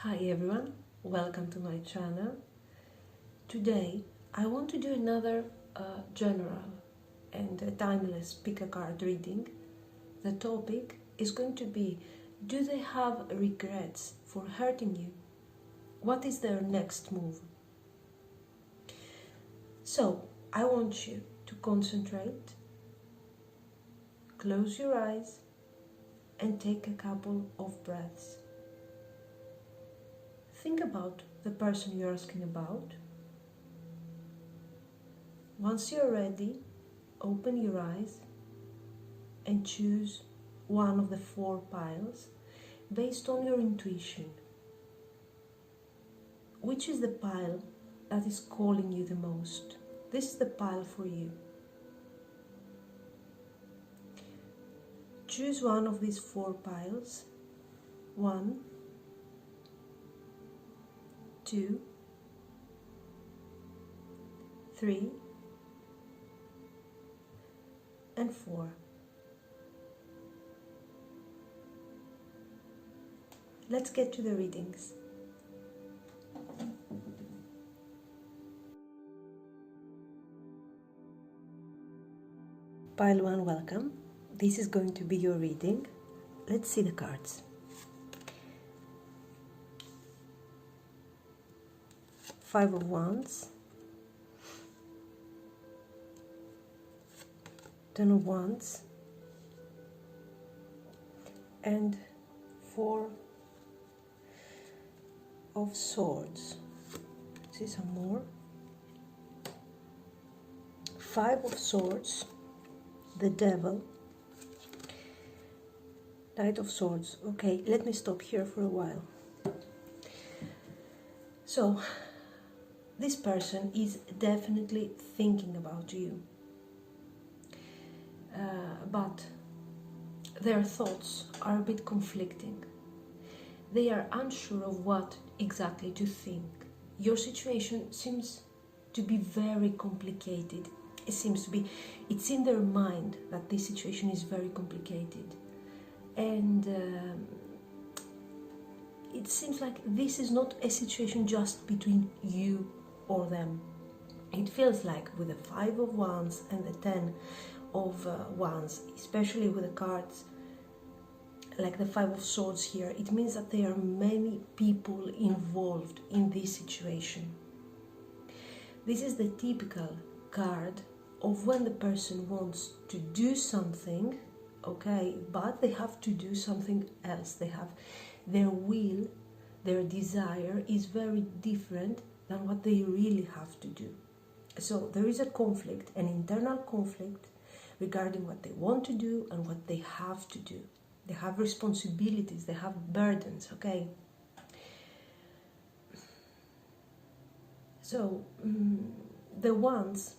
Hi everyone, welcome to my channel. Today I want to do another general and timeless pick a card reading. The topic is going to be, do they have regrets for hurting you? What is their next move? So I want you to concentrate, close your eyes and take a couple of breaths. Think about the person you're asking about. Once you're ready, open your eyes and choose one of the 4 piles based on your intuition. Which is the pile that is calling you the most? This is the pile for you. Choose one of these 4 piles. 1, 2, 3, and 4. Let's get to the readings. Pile 1, welcome. This is going to be your reading. Let's see the cards. 5 of Wands, 10 of Wands, and 4 of Swords. Let's see some more. 5 of Swords, the Devil, Knight of Swords. Okay, let me stop here for a while. So, this person is definitely thinking about you, but their thoughts are a bit conflicting. They are unsure of what exactly to think. Your situation seems to be very complicated. It's in their mind that this situation is very complicated. And it seems like this is not a situation just between you or them. It feels like with the 5 of Wands and the 10 of Wands, especially with the cards like the 5 of Swords here, it means that there are many people involved in this situation. This is the typical card of when the person wants to do something, okay, but they have to do something else. They have their will, their desire is very different than what they really have to do. So there is a conflict, an internal conflict regarding what they want to do and what they have to do. They have responsibilities, they have burdens, okay? So the Wands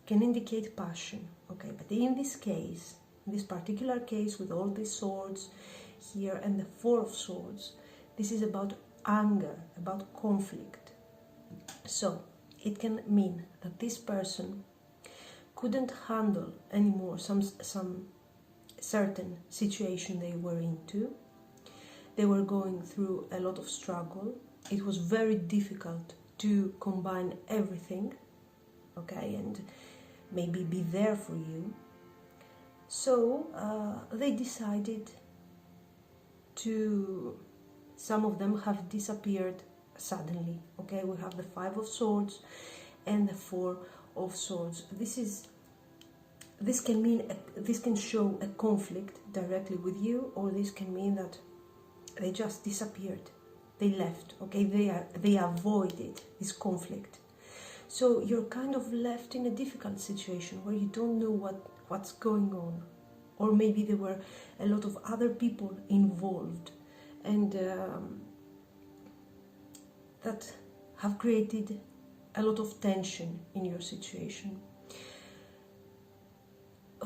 can indicate passion, okay? But in this case, in this particular case with all these swords here and the 4 of Swords, this is about anger, about conflict. So it can mean that this person couldn't handle anymore some certain situation they were into. They were going through a lot of struggle. It was very difficult to combine everything, okay, and maybe be there for you. So they decided to, some of them have disappeared suddenly, okay? We have the 5 of Swords and the 4 of Swords. This can show a conflict directly with you, or this can mean that they just disappeared, they left, okay? They avoided this conflict. So you're kind of left in a difficult situation where you don't know what's going on, or maybe there were a lot of other people involved, and that have created a lot of tension in your situation.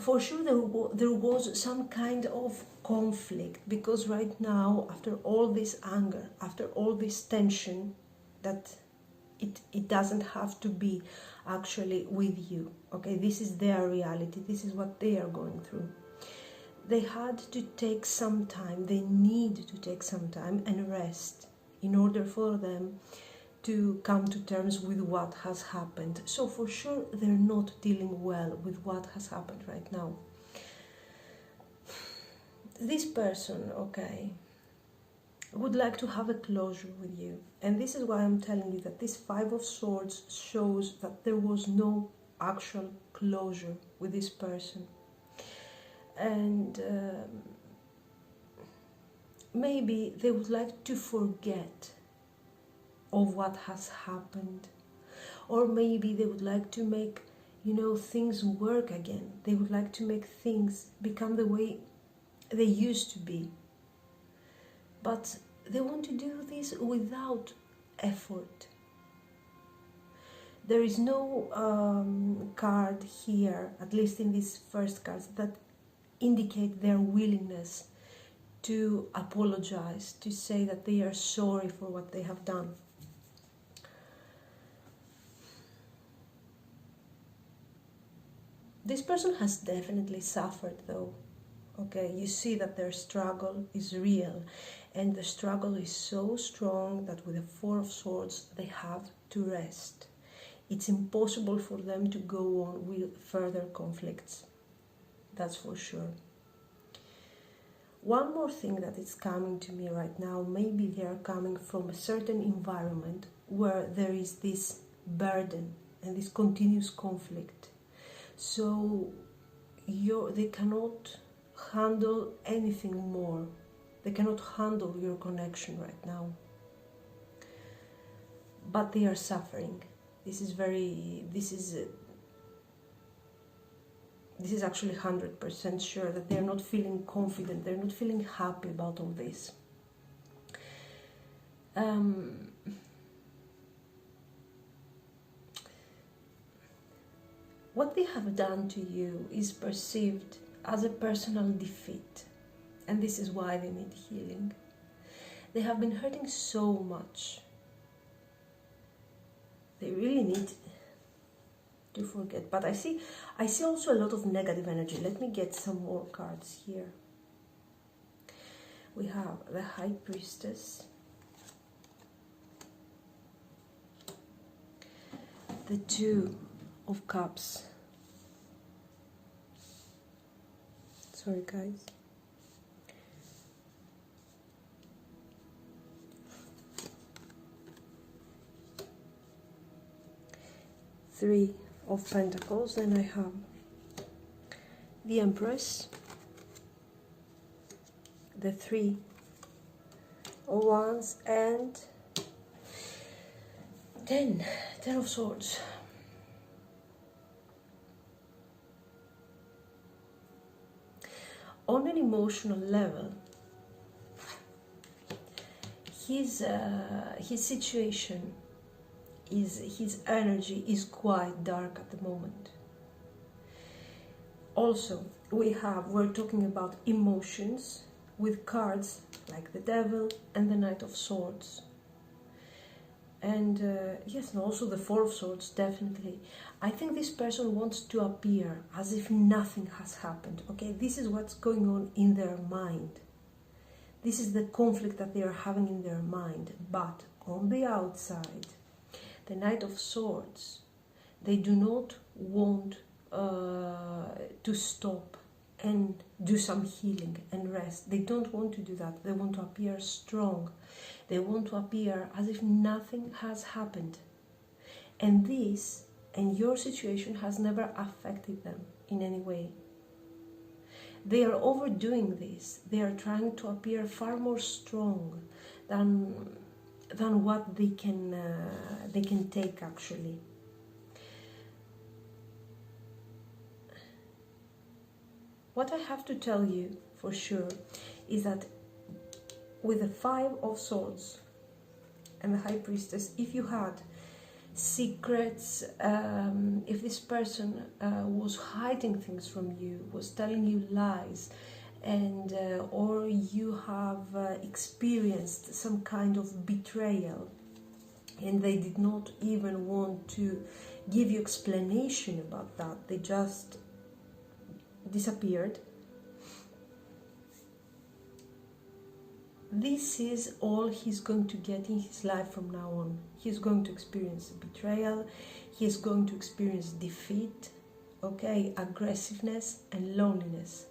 For sure there was some kind of conflict, because right now, after all this anger, after all this tension, that it doesn't have to be actually with you, okay? This is their reality, this is what they are going through. They had to take some time, they need to take some time and rest in order for them to come to terms with what has happened. So for sure they're not dealing well with what has happened right now. This person, okay, would like to have a closure with you. And this is why I'm telling you that this Five of Swords shows that there was no actual closure with this person. And maybe they would like to forget of what has happened. Or maybe they would like to make, things work again. They would like to make things become the way they used to be. But they want to do this without effort. There is no card here, at least in these first cards, that indicate their willingness to apologize, to say that they are sorry for what they have done. This person has definitely suffered though. Okay, you see that their struggle is real, and the struggle is so strong that with the Four of Swords they have to rest. It's impossible for them to go on with further conflicts. That's for sure. One more thing that is coming to me right now, maybe they are coming from a certain environment where there is this burden and this continuous conflict. So they cannot handle anything more. They cannot handle your connection right now. But they are suffering. This is actually 100% sure that they're not feeling confident, they're not feeling happy about all this. What they have done to you is perceived as a personal defeat, and this is why they need healing. They have been hurting so much. They really need to forget. But I see also a lot of negative energy. Let me get some more cards here. We have the High Priestess, the Two of Cups. Sorry guys. Three of Pentacles, and I have the Empress, the Three of Wands, and Ten of Swords. On an emotional level, his situation, his energy is quite dark at the moment. Also, we're talking about emotions with cards like the Devil and the Knight of Swords. And yes, and also the Four of Swords, definitely. I think this person wants to appear as if nothing has happened. Okay, this is what's going on in their mind. This is the conflict that they are having in their mind. But on the outside, the Knight of Swords, they do not want to stop and do some healing and rest. They don't want to do that. They want to appear strong. They want to appear as if nothing has happened. And this and your situation has never affected them in any way. They are overdoing this. They are trying to appear far more strong than what they can take actually. What I have to tell you for sure is that with the Five of Swords and the High Priestess, if you had secrets, if this person was hiding things from you, was telling you lies, and or you have experienced some kind of betrayal and they did not even want to give you explanation about that, they just disappeared, this is all he's going to get in his life from now on. He's going to experience betrayal, he's going to experience defeat, okay, aggressiveness and loneliness.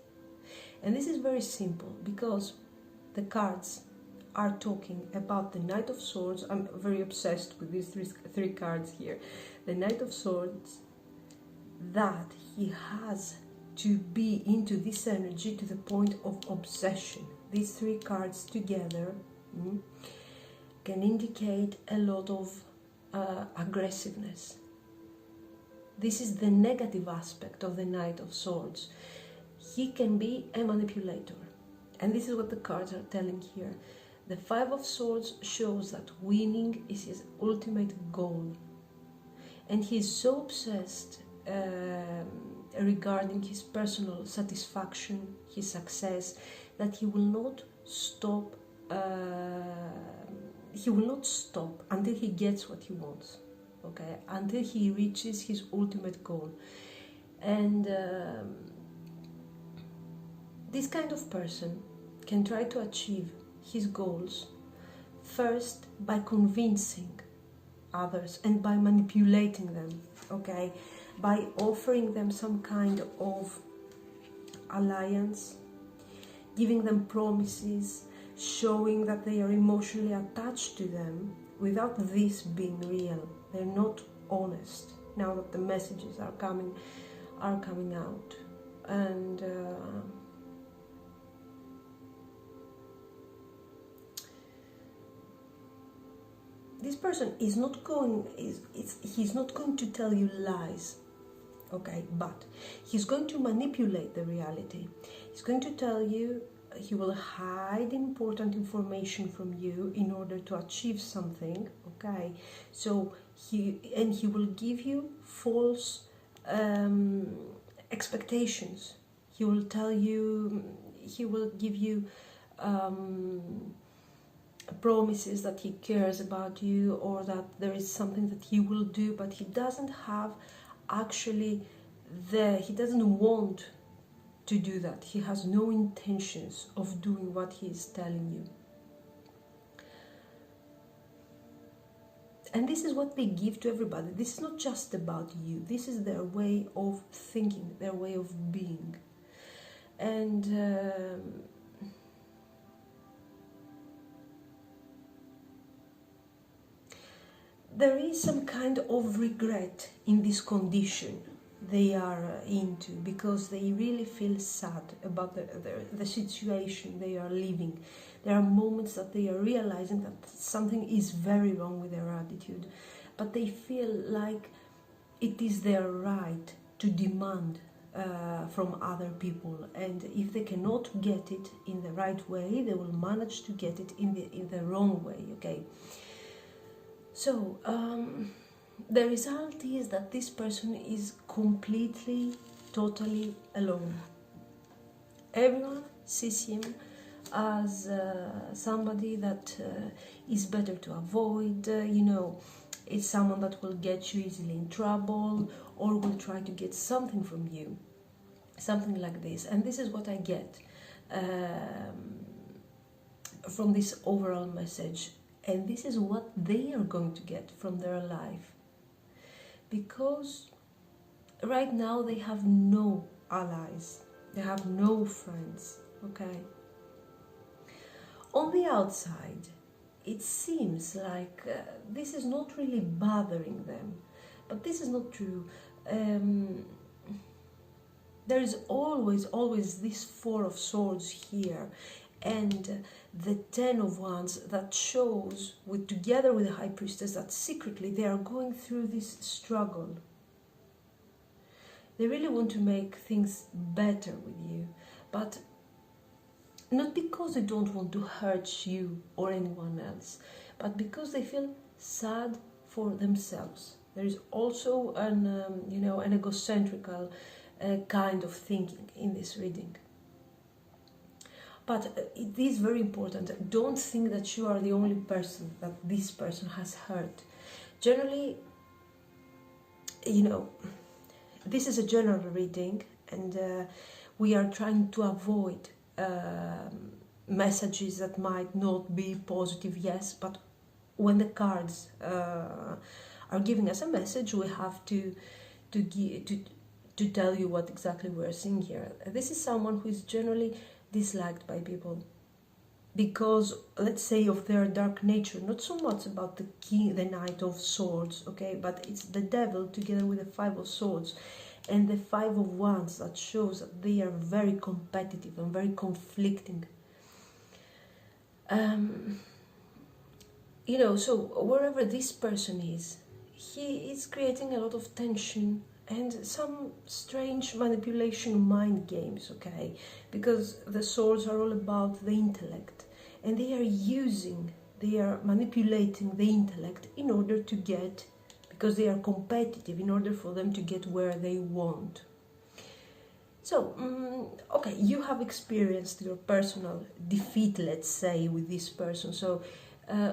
And this is very simple because the cards are talking about the Knight of Swords. I'm very obsessed with these three cards here. The Knight of Swords, that he has to be into this energy to the point of obsession. These three cards together can indicate a lot of aggressiveness. This is the negative aspect of the Knight of Swords. He can be a manipulator. And this is what the cards are telling here. The Five of Swords shows that winning is his ultimate goal. And he is so obsessed regarding his personal satisfaction, his success, that he will not stop. He will not stop until he gets what he wants. Okay, until he reaches his ultimate goal. And this kind of person can try to achieve his goals first by convincing others and by manipulating them, okay, by offering them some kind of alliance, giving them promises, showing that they are emotionally attached to them without this being real. They're not honest now that the messages are coming out. And this person is not going, he's not going to tell you lies, okay, but he's going to manipulate the reality. He's going to tell you, he will hide important information from you in order to achieve something, okay, so he will give you false expectations. He will tell you, he will give you promises that he cares about you, or that there is something that he will do, but he doesn't have actually he doesn't want to do that. He has no intentions of doing what he is telling you. And this is what they give to everybody. This is not just about you. This is their way of thinking, their way of being. And there is some kind of regret in this condition they are into, because they really feel sad about the situation they are living. There are moments that they are realizing that something is very wrong with their attitude, but they feel like it is their right to demand from other people, and if they cannot get it in the right way, they will manage to get it in the wrong way, okay? So the result is that this person is completely, totally alone. Everyone sees him as somebody that is better to avoid, it's someone that will get you easily in trouble, or will try to get something from you, something like this. And this is what I get from this overall message. And this is what they are going to get from their life. Because right now they have no allies. They have no friends, okay? On the outside, it seems like this is not really bothering them. But this is not true. There is always this Four of Swords here. And the Ten of Wands that shows, together with the High Priestess, that secretly they are going through this struggle. They really want to make things better with you, but not because they don't want to hurt you or anyone else, but because they feel sad for themselves. There is also an egocentrical kind of thinking in this reading. But it is very important. Don't think that you are the only person that this person has hurt. Generally, this is a general reading, and we are trying to avoid messages that might not be positive, yes, but when the cards are giving us a message, we have to tell you what exactly we're seeing here. This is someone who is generally disliked by people because, let's say, of their dark nature, not so much about the Knight of Swords, okay, but it's the devil together with the Five of Swords and the Five of Wands that shows that they are very competitive and very conflicting. You know, so wherever this person is, he is creating a lot of tension and some strange manipulation mind games, okay? Because the swords are all about the intellect, and they are manipulating the intellect in order to get, because they are competitive, in order for them to get where they want. So, okay, you have experienced your personal defeat, let's say, with this person. So,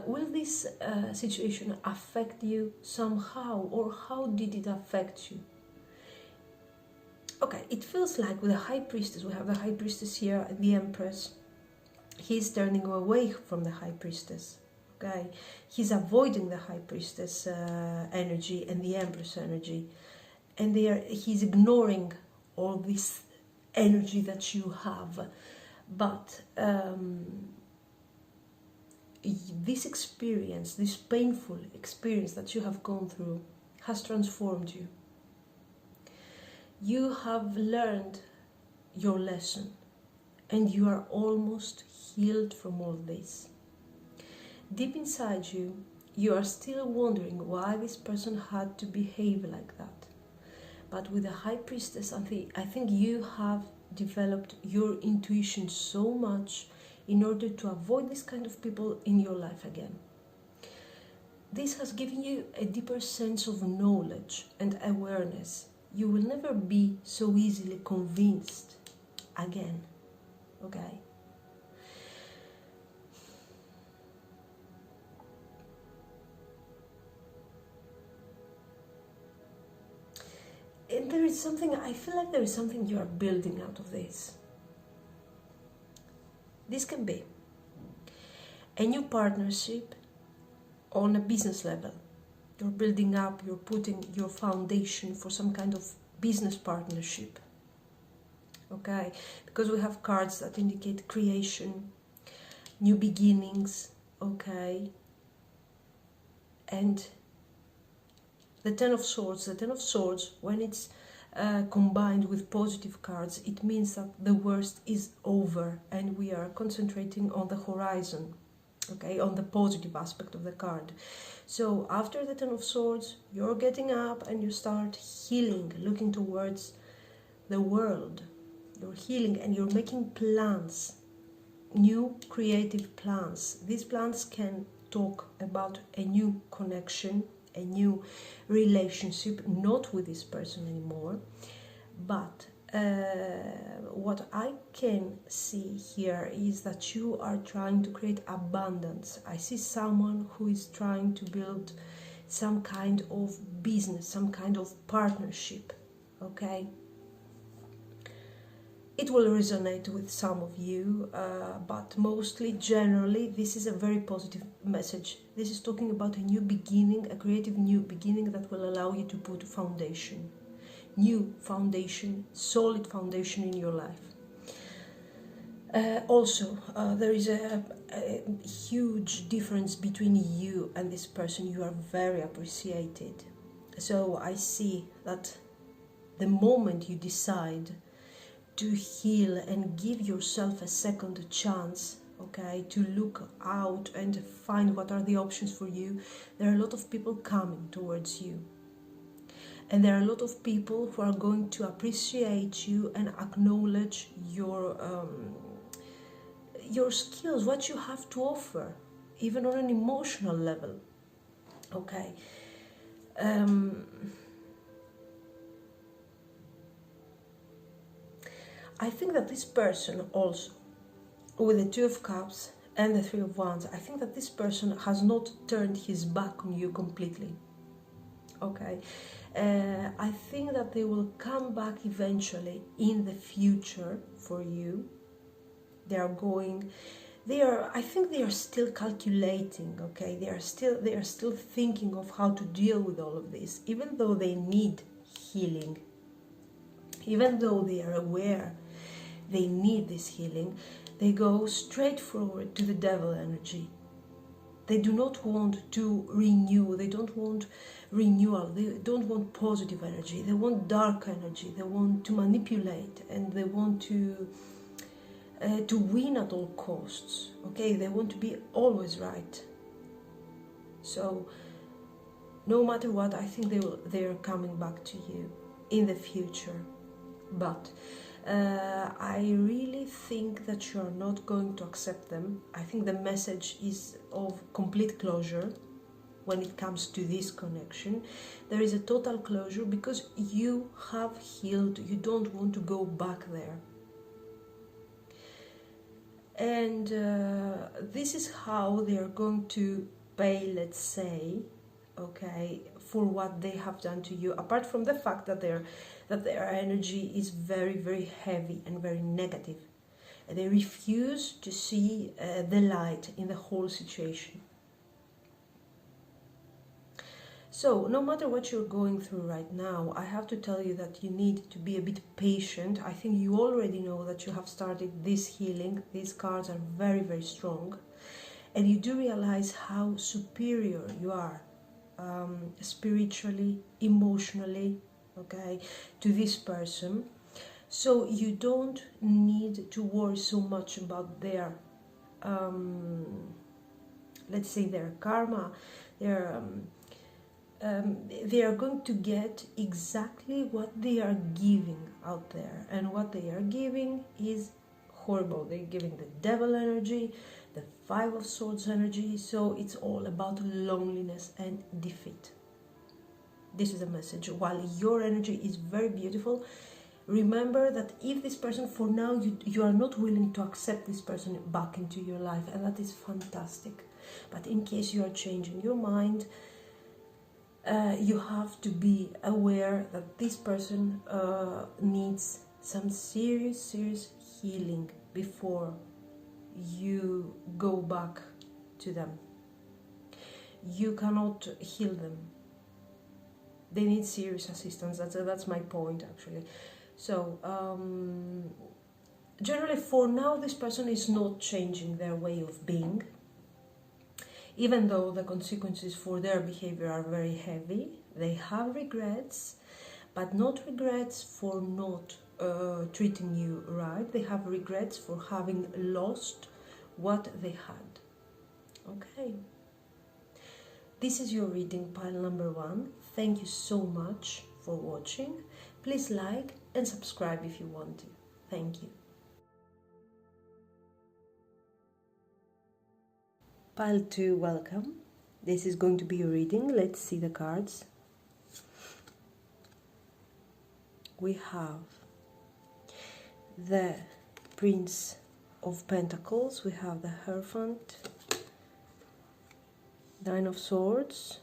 will this situation affect you somehow, or how did it affect you? Okay, it feels like with the High Priestess, we have the High Priestess here and the Empress. He's turning away from the High Priestess, okay? He's avoiding the High Priestess energy and the Empress energy. And he's ignoring all this energy that you have. But this experience, this painful experience that you have gone through has transformed you. You have learned your lesson and you are almost healed from all this. Deep inside you, you are still wondering why this person had to behave like that. But with the High Priestess, I think you have developed your intuition so much in order to avoid this kind of people in your life again. This has given you a deeper sense of knowledge and awareness. You will never be so easily convinced again, okay? And there is something, I feel like there is something you are building out of this. This can be a new partnership on a business level. You're building up, you're putting your foundation for some kind of business partnership. Okay? Because we have cards that indicate creation, new beginnings, okay? And the Ten of Swords, when it's combined with positive cards, it means that the worst is over and we are concentrating on the horizon, okay, on the positive aspect of the card. So after the Ten of Swords, you're getting up and you start healing, looking towards the world. You're healing and you're making plans, new creative plans. These plans can talk about a new connection, a new relationship, not with this person anymore, but what I can see here is that you are trying to create abundance. I see someone who is trying to build some kind of business, some kind of partnership, okay? It will resonate with some of you, but mostly, generally, this is a very positive message. This is talking about a new beginning, a creative new beginning that will allow you to put a foundation. New foundation, solid foundation in your life. Also, there is a huge difference between you and this person. You are very appreciated. So I see that the moment you decide to heal and give yourself a second chance, okay, to look out and find what are the options for you, there are a lot of people coming towards you. And there are a lot of people who are going to appreciate you and acknowledge your skills, what you have to offer, even on an emotional level. Okay. I think that this person also, with the Two of Cups and the Three of Wands, I think that this person has not turned his back on you completely. Okay. I think that they will come back eventually in the future for you. They are going, I think they are still calculating, okay? They are still thinking of how to deal with all of this, even though they need healing, even though they are aware they need this healing. They go straight forward to the devil energy. They do not want to renew, they don't want renewal, they don't want positive energy, they want dark energy, they want to manipulate, and they want to win at all costs, okay? They want to be always right. So no matter what, I think they're coming back to you in the future. But I really think that you are not going to accept them. I think the message is of complete closure when it comes to this connection. There is a total closure because you have healed. You don't want to go back there. And this is how they are going to pay, let's say, okay, for what they have done to you, apart from the fact that their energy is very, very heavy and very negative. They refuse to see the light in the whole situation. So no matter what you're going through right now, I have to tell you that you need to be a bit patient. I think you already know that you have started this healing. These cards are very, very strong, and you do realize how superior you are spiritually, emotionally, okay, to this person. So you don't need to worry so much about their let's say their karma. They are going to get exactly what they are giving out there, and what they are giving is horrible. They're giving the devil energy, the Five of Swords energy, so it's all about loneliness and defeat. This is a message. While your energy is very beautiful, remember that if this person, for now, you are not willing to accept this person back into your life, and that is fantastic. But in case you are changing your mind, you have to be aware that this person needs some serious healing before you go back to them. You cannot heal them. They need serious assistance. That's my point, actually. So generally, for now, this person is not changing their way of being, even though the consequences for their behavior are very heavy. They have regrets, but not regrets for not treating you right. They have regrets for having lost what they had. Okay. This is your reading, pile number 1. Thank you so much for watching. Please like and subscribe if you want to. Thank you. Pile 2, welcome. This is going to be a reading. Let's see the cards. We have the Prince of Pentacles, we have the Hierophant, Nine of Swords.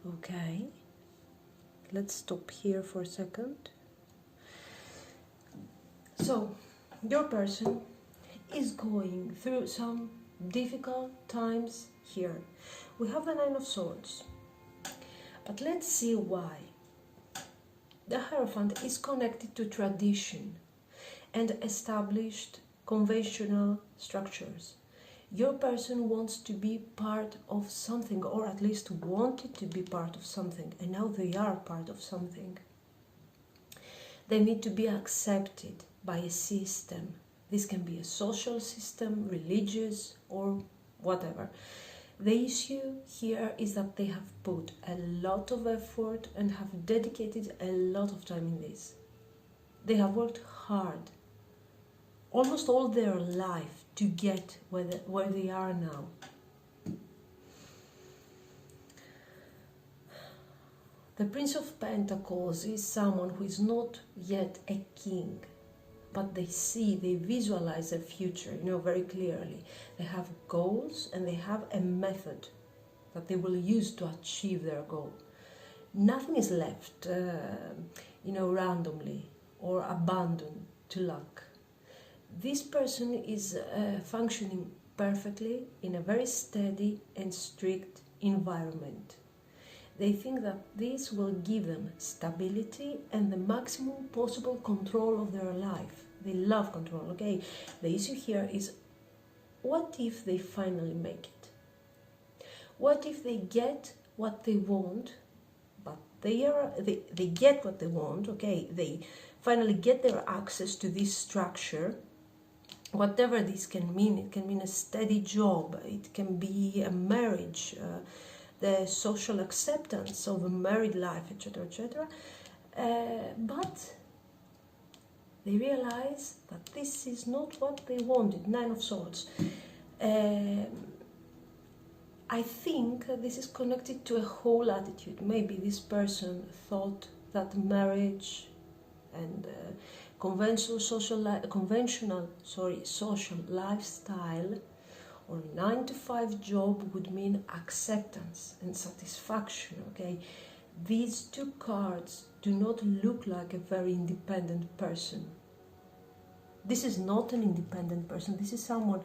Okay, let's stop here for a second. So, your person is going through some difficult times here. We have the Nine of Swords, but let's see why. The Hierophant is connected to tradition and established conventional structures. Your person wants to be part of something, or at least wanted to be part of something, and now they are part of something. They need to be accepted by a system. This can be a social system, religious, or whatever. The issue here is that they have put a lot of effort and have dedicated a lot of time in this. They have worked hard, almost all their life, to get where they are now. The Prince of Pentacles is someone who is not yet a king, but they visualize their future, very clearly. They have goals and they have a method that they will use to achieve their goal. Nothing is left, randomly or abandoned to luck. This person is functioning perfectly in a very steady and strict environment. They think that this will give them stability and the maximum possible control of their life. They love control, okay? The issue here is, what if they finally make it? What if they get what they want, but they get what they want, okay? They finally get their access to this structure, whatever this can mean. It can mean a steady job, it can be a marriage, the social acceptance of a married life, etc., etc. But they realize that this is not what they wanted. Nine of Swords. I think this is connected to a whole attitude. Maybe this person thought that marriage and conventional social lifestyle or 9-to-5 job would mean acceptance and satisfaction, okay? These two cards do not look like a very independent person. This is not an independent person. This is someone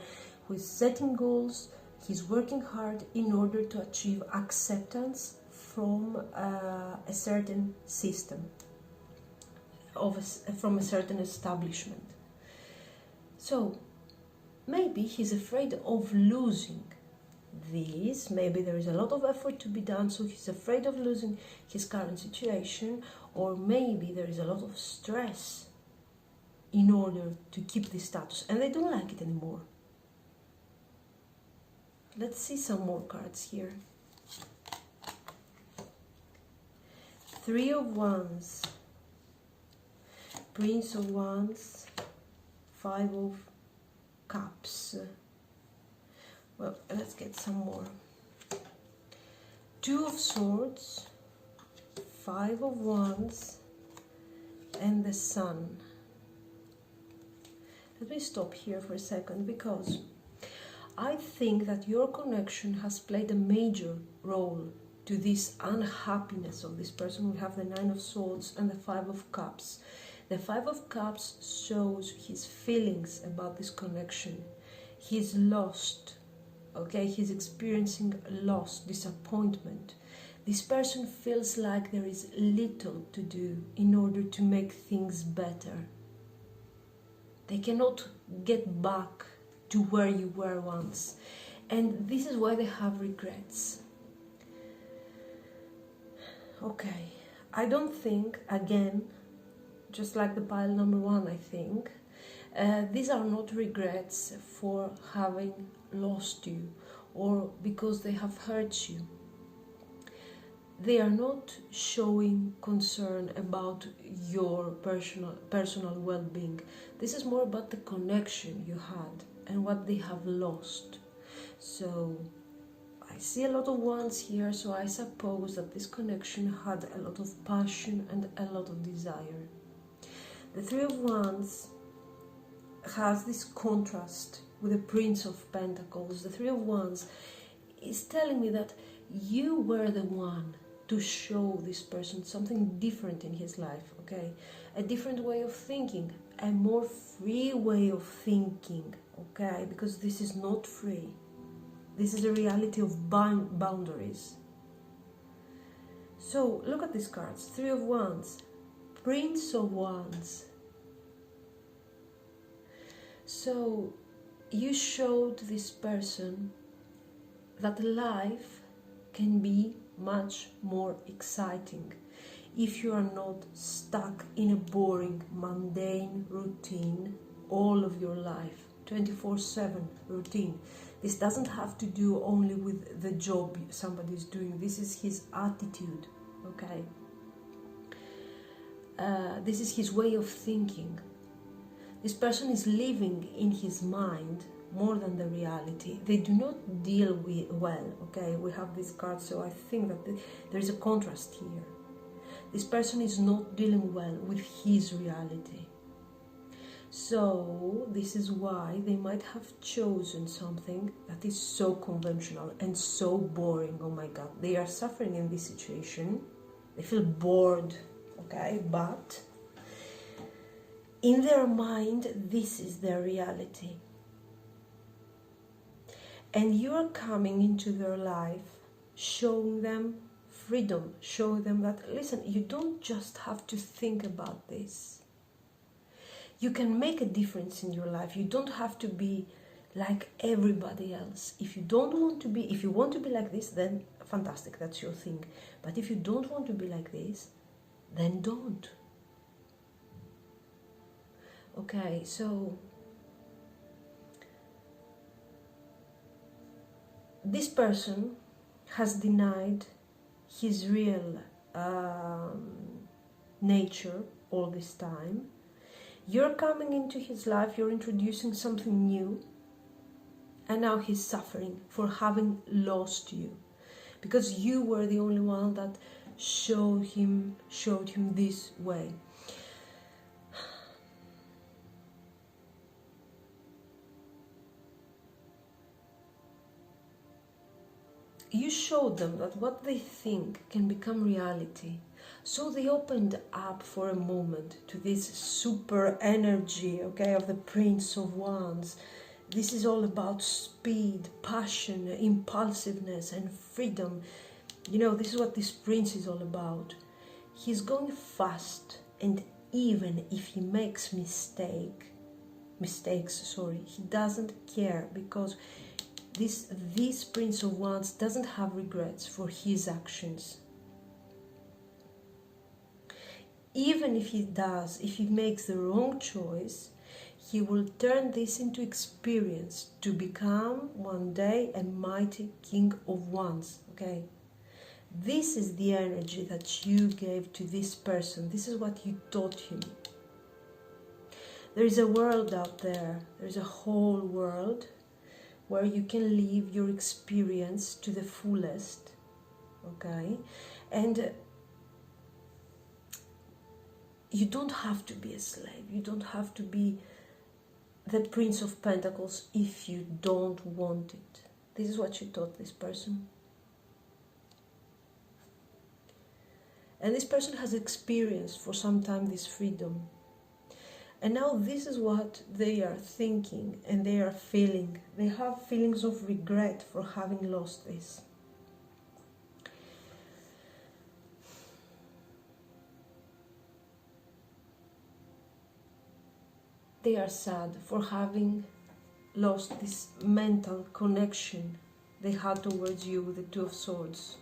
who is setting goals. He's working hard in order to achieve acceptance from a certain system, from a certain establishment. So maybe he's afraid of losing this. Maybe there is a lot of effort to be done, so he's afraid of losing his current situation, or maybe there is a lot of stress in order to keep this status and they don't like it anymore. Let's see some more cards here. Three of Wands, Prince of Wands, Five of Cups. Well, let's get some more. Two of Swords, Five of Wands, and the Sun. Let me stop here for a second, because I think that your connection has played a major role to this unhappiness of this person. We have the Nine of Swords and the Five of Cups. The Five of Cups shows his feelings about this connection. He's lost, okay? He's experiencing loss, disappointment. This person feels like there is little to do in order to make things better. They cannot get back to where you were once, and this is why they have regrets. Okay, I don't think, again, just like the pile number one, I think these are not regrets for having lost you or because they have hurt you. They are not showing concern about your personal well-being. This is more about the connection you had and what they have lost. So I see a lot of wands here, so I suppose that this connection had a lot of passion and a lot of desire. The Three of Wands has this contrast with the Prince of Pentacles. The Three of Wands is telling me that you were the one to show this person something different in his life, okay? A different way of thinking, a more free way of thinking, okay? Because this is not free. This is a reality of boundaries. So, look at these cards. Three of Wands, Prince of Wands. So, you showed this person that life can be much more exciting if you are not stuck in a boring, mundane routine all of your life, 24/7 routine. This doesn't have to do only with the job somebody is doing. This is his attitude, okay? This is his way of thinking. This person is living in his mind more than the reality. They do not deal with well, okay? We have this card, so I think that there is a contrast here. This person is not dealing well with his reality. So this is why they might have chosen something that is so conventional and so boring. Oh my God, they are suffering in this situation. They feel bored, okay? But In their mind, this is their reality. And you're coming into their life, showing them freedom, showing them that, listen, you don't just have to think about this. You can make a difference in your life. You don't have to be like everybody else. If you don't want to be, if you want to be like this, then fantastic, that's your thing. But if you don't want to be like this, then don't. Okay, so this person has denied his real nature all this time. You're coming into his life, you're introducing something new, and now he's suffering for having lost you, because you were the only one that showed him this way. You showed them that what they think can become reality. So they opened up for a moment to this super energy, okay, of the Prince of Wands. This is all about speed, passion, impulsiveness, and freedom. You know, this is what this prince is all about. He's going fast, and even if he makes mistakes, he doesn't care, because this Prince of Wands doesn't have regrets for his actions. Even if he does, if he makes the wrong choice, he will turn this into experience to become one day a mighty King of Wands, okay? This is the energy that you gave to this person. This is what you taught him. There is a world out there. There is a whole world where you can live your experience to the fullest, okay? And you don't have to be a slave. You don't have to be the Prince of Pentacles if you don't want it. This is what you taught this person. And this person has experienced for some time this freedom. And now this is what they are thinking and they are feeling. They have feelings of regret for having lost this. They are sad for having lost this mental connection they had towards you with the Two of Swords.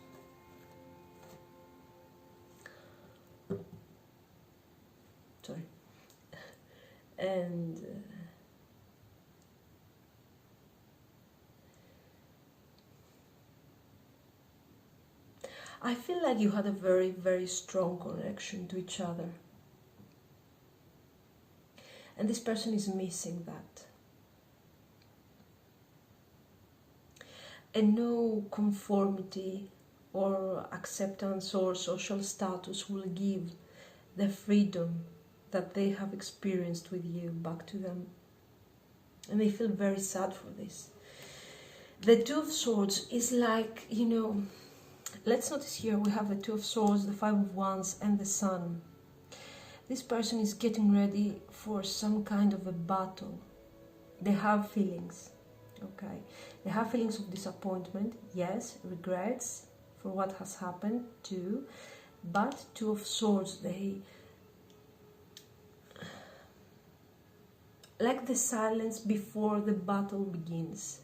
Sorry. And I feel like you had a very, very strong connection to each other. And this person is missing that. And no conformity or acceptance or social status will give the freedom that they have experienced with you back to them. And they feel very sad for this. The Two of Swords is like, you know, let's notice here we have the Two of Swords, the Five of Wands, and the Sun. This person is getting ready for some kind of a battle. They have feelings, okay? They have feelings of disappointment, yes, regrets for what has happened too, but Two of Swords, they like the silence before the battle begins.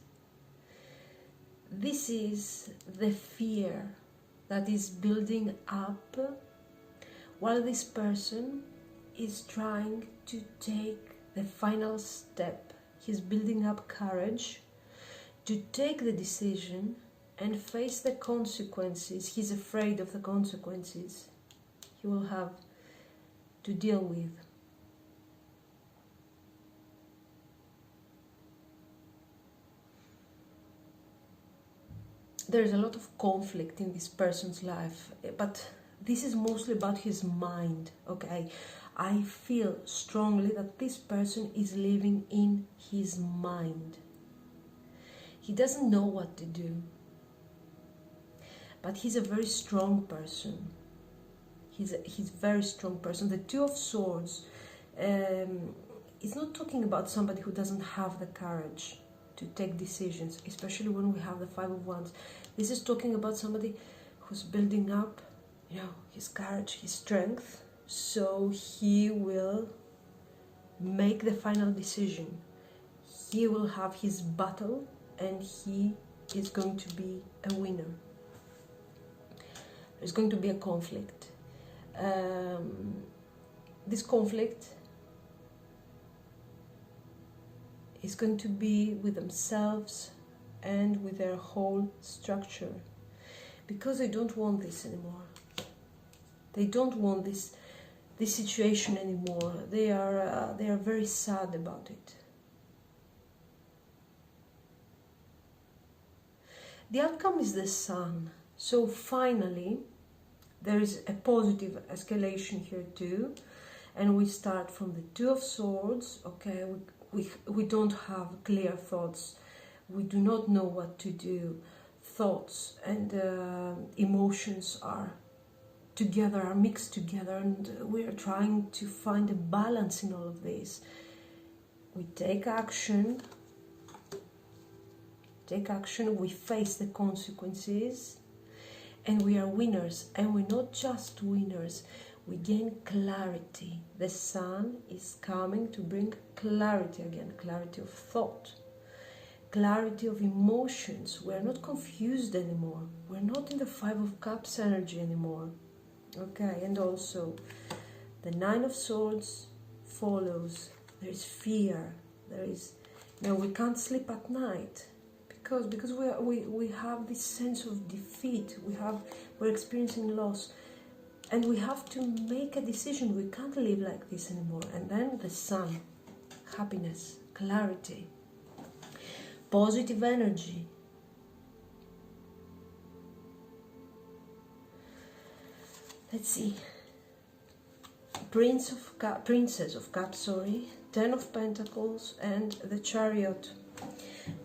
This is the fear that is building up while this person is trying to take the final step. He's building up courage to take the decision and face the consequences. He's afraid of the consequences he will have to deal with. There's a lot of conflict in this person's life, but this is mostly about his mind, okay? I feel strongly that this person is living in his mind. He doesn't know what to do, but he's a very strong person. He's a very strong person. The Two of Swords It's not talking about somebody who doesn't have the courage to take decisions, especially when we have the Five of Wands. This is talking about somebody who's building up, his courage, his strength, so he will make the final decision. He will have his battle and he is going to be a winner. There's going to be a conflict. This conflict is going to be with themselves and with their whole structure, because they don't want this anymore. They don't want this situation anymore. They are very sad about it. The outcome is the Sun. So finally, there is a positive escalation here too, and we start from the Two of Swords. Okay, we don't have clear thoughts. We do not know what to do. Thoughts and emotions are together, are mixed together, and we are trying to find a balance in all of this. We take action, we face the consequences, and we are winners. And we're not just winners, we gain clarity. The Sun is coming to bring clarity again, clarity of thought, clarity of emotions. We're not confused anymore. We're not in the Five of Cups energy anymore. Okay, and also the Nine of Swords follows. There is fear. There is, we can't sleep at night because we have this sense of defeat. We're experiencing loss, and we have to make a decision. We can't live like this anymore. And then the Sun, happiness, clarity, positive energy. Let's see. Princess of Cups, Ten of Pentacles, and the Chariot.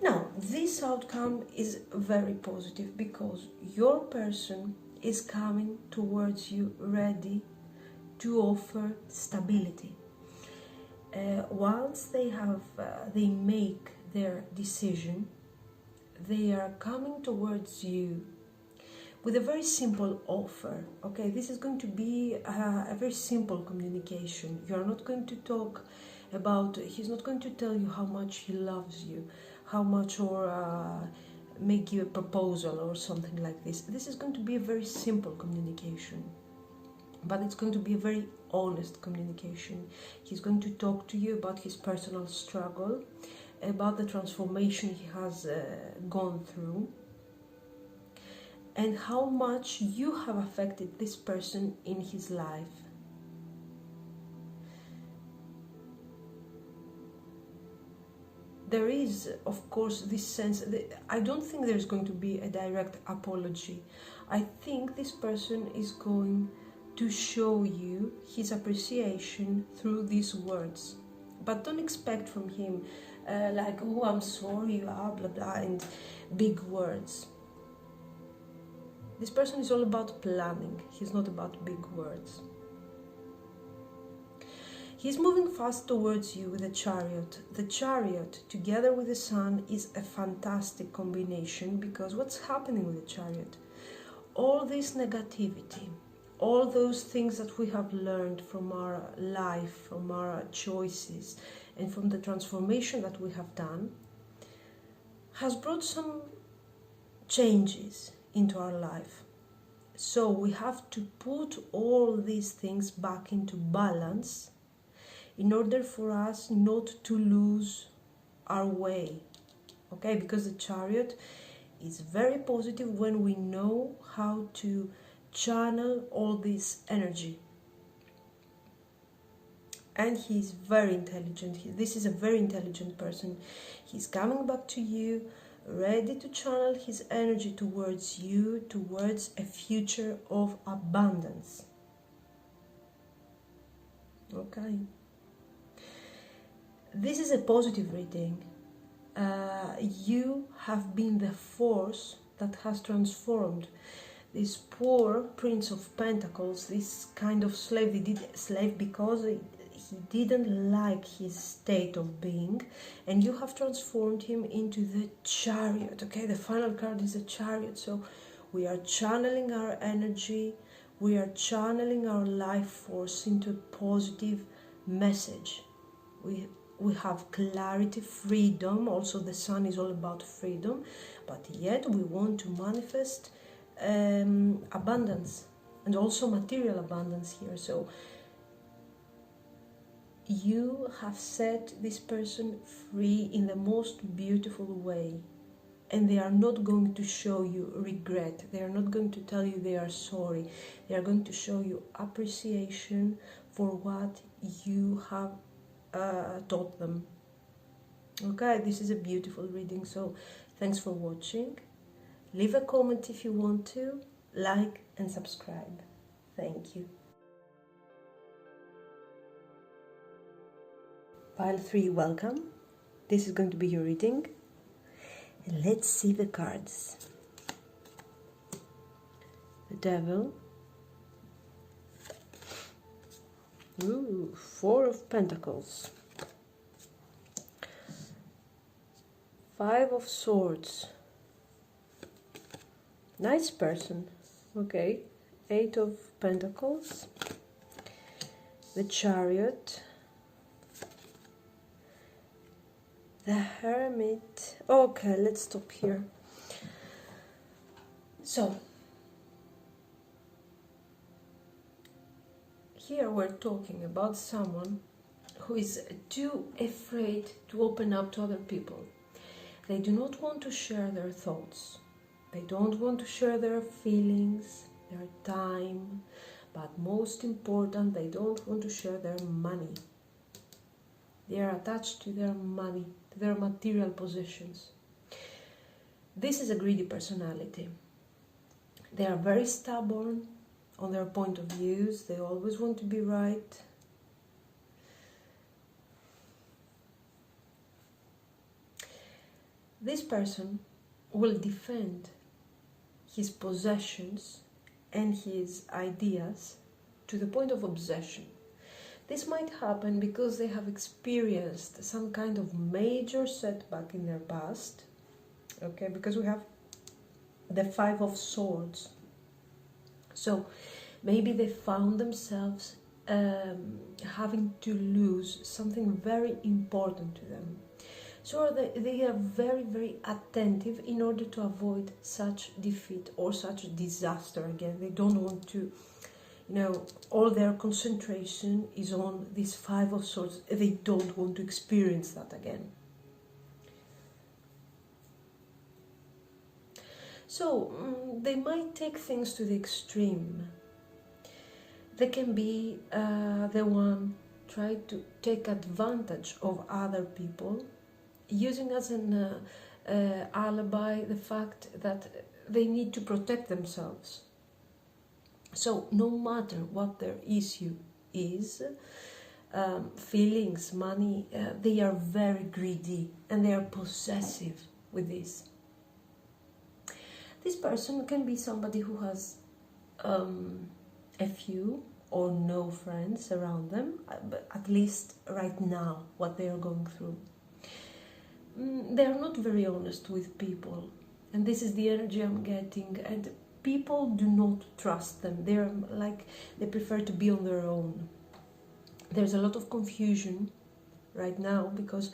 Now, this outcome is very positive because your person is coming towards you ready to offer stability. Once they make their decision, they are coming towards you with a very simple offer. Okay, this is going to be a very simple communication. You are not going to talk about, he's not going to tell you how much he loves you, how much, or make you a proposal or something like this. This is going to be a very simple communication, but it's going to be a very honest communication. He's going to talk to you about his personal struggle, about the transformation he has gone through, and how much you have affected this person in his life. There is, of course, this sense that I don't think there's going to be a direct apology. I think this person is going to show you his appreciation through these words. But don't expect from him like, oh, I'm sorry, blah, blah, blah, and big words. This person is all about planning. He's not about big words. He's moving fast towards you with the Chariot. The Chariot, together with the Sun, is a fantastic combination, because what's happening with the Chariot? All this negativity, all those things that we have learned from our life, from our choices, and from the transformation that we have done, has brought some changes into our life. So we have to put all these things back into balance in order for us not to lose our way. Okay, because the Chariot is very positive when we know how to channel all this energy. And he's very intelligent. This is a very intelligent person. He's coming back to you, ready to channel his energy towards you, towards a future of abundance. Okay. This is a positive reading. You have been the force that has transformed this poor Prince of Pentacles, this kind of slave. He did slave because he didn't like his state of being, and you have transformed him into the Chariot. Okay, the final card is a Chariot, so we are channeling our energy, we are channeling our life force into a positive message. We have clarity, freedom. Also, the sun is all about freedom, but yet we want to manifest abundance, and also material abundance here. So you have set this person free in the most beautiful way, and they are not going to show you regret. They are not going to tell you they are sorry. They are going to show you appreciation for what you have taught them. Okay, this is a beautiful reading, so thanks for watching. Leave a comment if you want to, like and subscribe. Thank you. Pile 3, welcome. This is going to be your reading. And let's see the cards. The Devil. Ooh, 4 of Pentacles. 5 of Swords. Nice person. Okay. 8 of Pentacles. The Chariot. The Hermit. Okay, let's stop here. So, here we're talking about someone who is too afraid to open up to other people. They do not want to share their thoughts. They don't want to share their feelings, their time, but most important, they don't want to share their money. They are attached to their money, to their material possessions. This is a greedy personality. They are very stubborn on their point of views. They always want to be right. This person will defend his possessions and his ideas to the point of obsession. This might happen because they have experienced some kind of major setback in their past. Okay, because we have the 5 of Swords. So maybe they found themselves having to lose something very important to them. So they are very, very attentive in order to avoid such defeat or such disaster again. They don't want to, all their concentration is on this 5 of Swords. They don't want to experience that again. So they might take things to the extreme. They can be the one try to take advantage of other people, using as an alibi the fact that they need to protect themselves. So no matter what their issue is, feelings, money, they are very greedy and they are possessive with this. This person can be somebody who has a few or no friends around them, but at least right now, what they are going through. They are not very honest with people, and this is the energy I'm getting, and people do not trust them. They're like, they prefer to be on their own. There's a lot of confusion right now because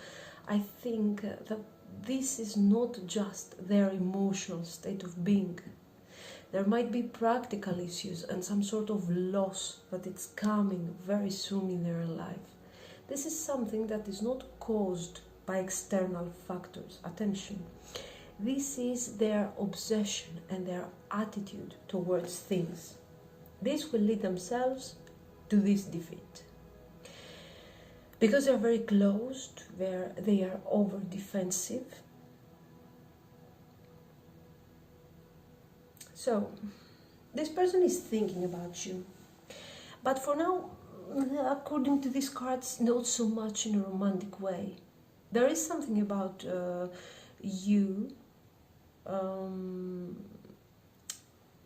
I think that this is not just their emotional state of being. There might be practical issues and some sort of loss that it's coming very soon in their life. This is something that is not caused by external factors. Attention. This is their obsession and their attitude towards things. This will lead themselves to this defeat. Because they're very closed, they are over-defensive. So, this person is thinking about you. But for now, according to these cards, not so much in a romantic way. There is something about you,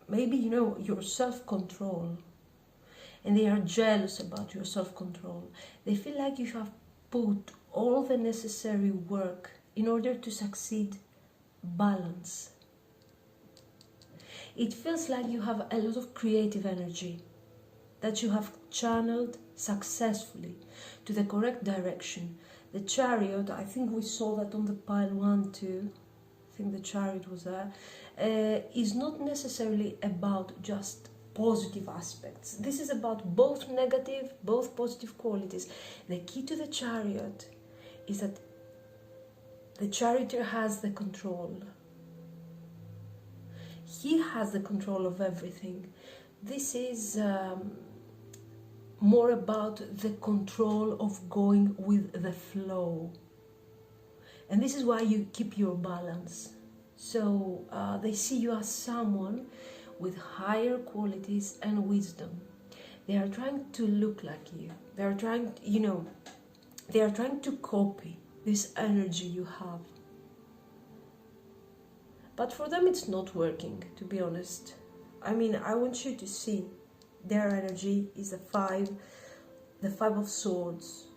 maybe, your self-control. and they are jealous about your self-control. They feel like you have put all the necessary work in order to succeed. Balance. It feels like you have a lot of creative energy that you have channeled successfully to the correct direction. The Chariot, I think we saw that on the pile 1 too, I think the Chariot was there, is not necessarily about just positive aspects. This is about both negative, both positive qualities. The key to the Chariot is that the charioteer has the control. He has the control of everything. This is more about the control of going with the flow. And this is why you keep your balance. So they see you as someone with higher qualities and wisdom. They are trying to look like you. They are trying, they are trying to copy this energy you have. But for them it's not working, to be honest. I mean, I want you to see their energy is the Five of Swords.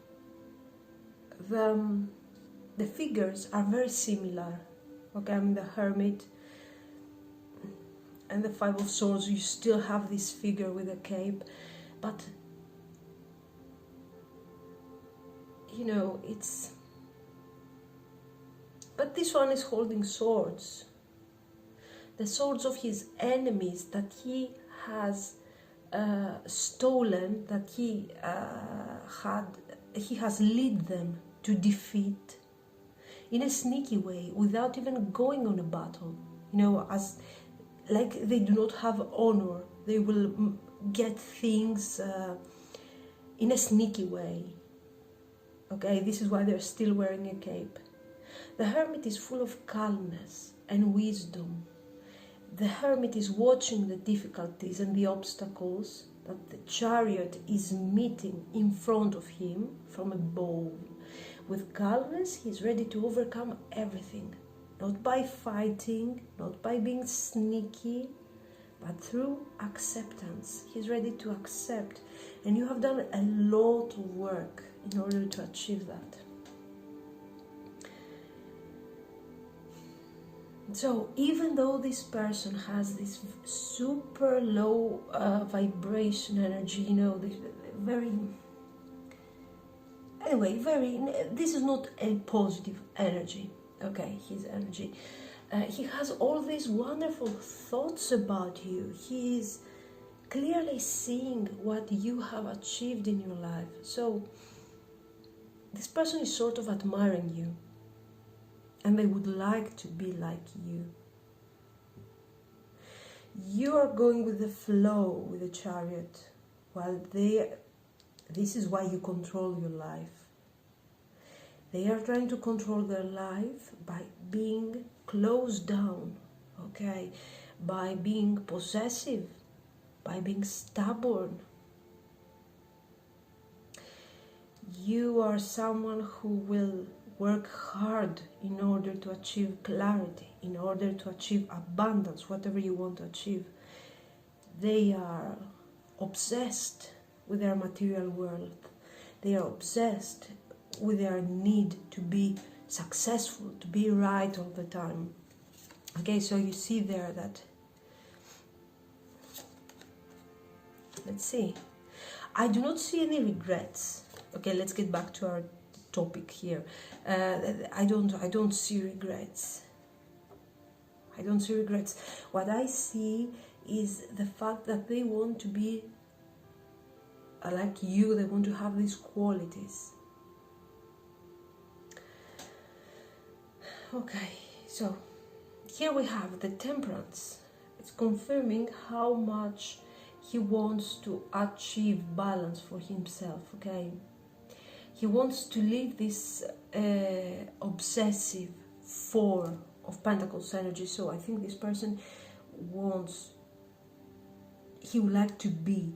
The figures are very similar. Okay, I mean the Hermit and the Five of Swords, you still have this figure with a cape, but it's... But this one is holding swords. The swords of his enemies that he has stolen, that he has led them to defeat in a sneaky way, without even going on a battle. As like they do not have honor, they will get things in a sneaky way. Okay, this is why they're still wearing a cape. The Hermit is full of calmness and wisdom. The Hermit is watching the difficulties and the obstacles that the Chariot is meeting in front of him from above. With calmness, he's ready to overcome everything. Not by fighting, not by being sneaky, but through acceptance. He's ready to accept. And you have done a lot of work in order to achieve that. So even though this person has this super low vibration energy, this is not a positive energy, okay, his energy. He has all these wonderful thoughts about you. He is clearly seeing what you have achieved in your life. So this person is sort of admiring you, and they would like to be like you. You are going with the flow with the Chariot, while this is why you control your life. They are trying to control their life by being closed down, okay, by being possessive, by being stubborn. You are someone who will work hard in order to achieve clarity, in order to achieve abundance, whatever you want to achieve. They are obsessed with their material world. They are obsessed with their need to be successful, to be right all the time. Okay, so you see there that... Let's see. I do not see any regrets. Okay, let's get back to our topic here. I don't see regrets. I don't see regrets. What I see is the fact that they want to be like you. They want to have these qualities. Okay, so here we have the Temperance. It's confirming how much he wants to achieve balance for himself, okay? He wants to leave this obsessive Four of Pentacles energy. So I think this person he would like to be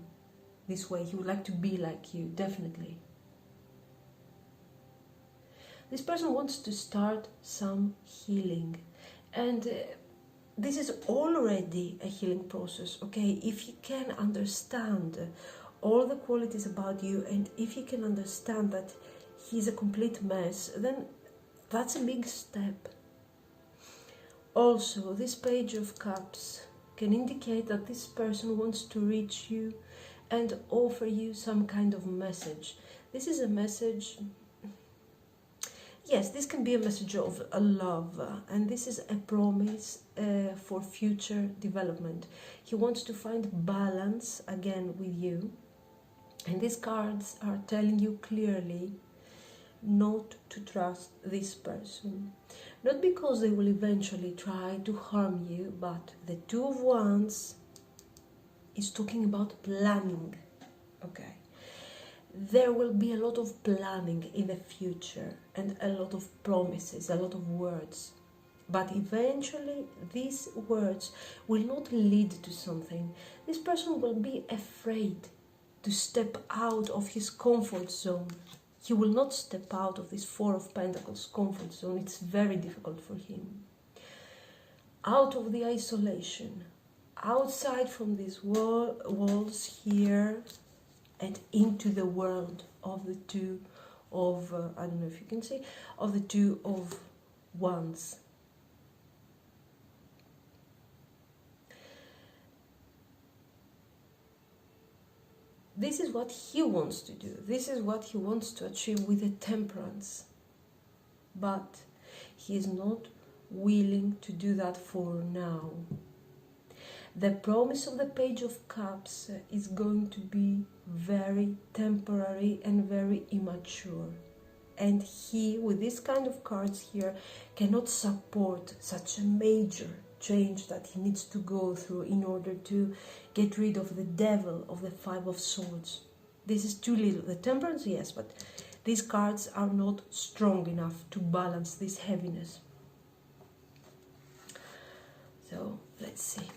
this way. He would like to be like you, definitely. This person wants to start some healing. And this is already a healing process, okay? If you can understand all the qualities about you, and if he can understand that he's a complete mess, then that's a big step. Also, this Page of Cups can indicate that this person wants to reach you and offer you some kind of message. This is a message, yes, this can be a message of a love, and this is a promise for future development. He wants to find balance again with you, and these cards are telling you clearly not to trust this person. Not because they will eventually try to harm you, but the Two of Wands is talking about planning, okay? There will be a lot of planning in the future and a lot of promises, a lot of words. But eventually these words will not lead to something. This person will be afraid to step out of his comfort zone. He will not step out of this Four of Pentacles comfort zone. It's very difficult for him. Out of the isolation, outside from these walls here, and into the world of the Two of, I don't know if you can see, of the Two of Wands. This is what he wants to do. This is what he wants to achieve with the Temperance. But he is not willing to do that for now. The promise of the Page of Cups is going to be very temporary and very immature. And he, with this kind of cards here, cannot support such a major change that he needs to go through in order to get rid of the devil of the Five of Swords. This is too little. The Temperance, yes, but these cards are not strong enough to balance this heaviness. So, let's see.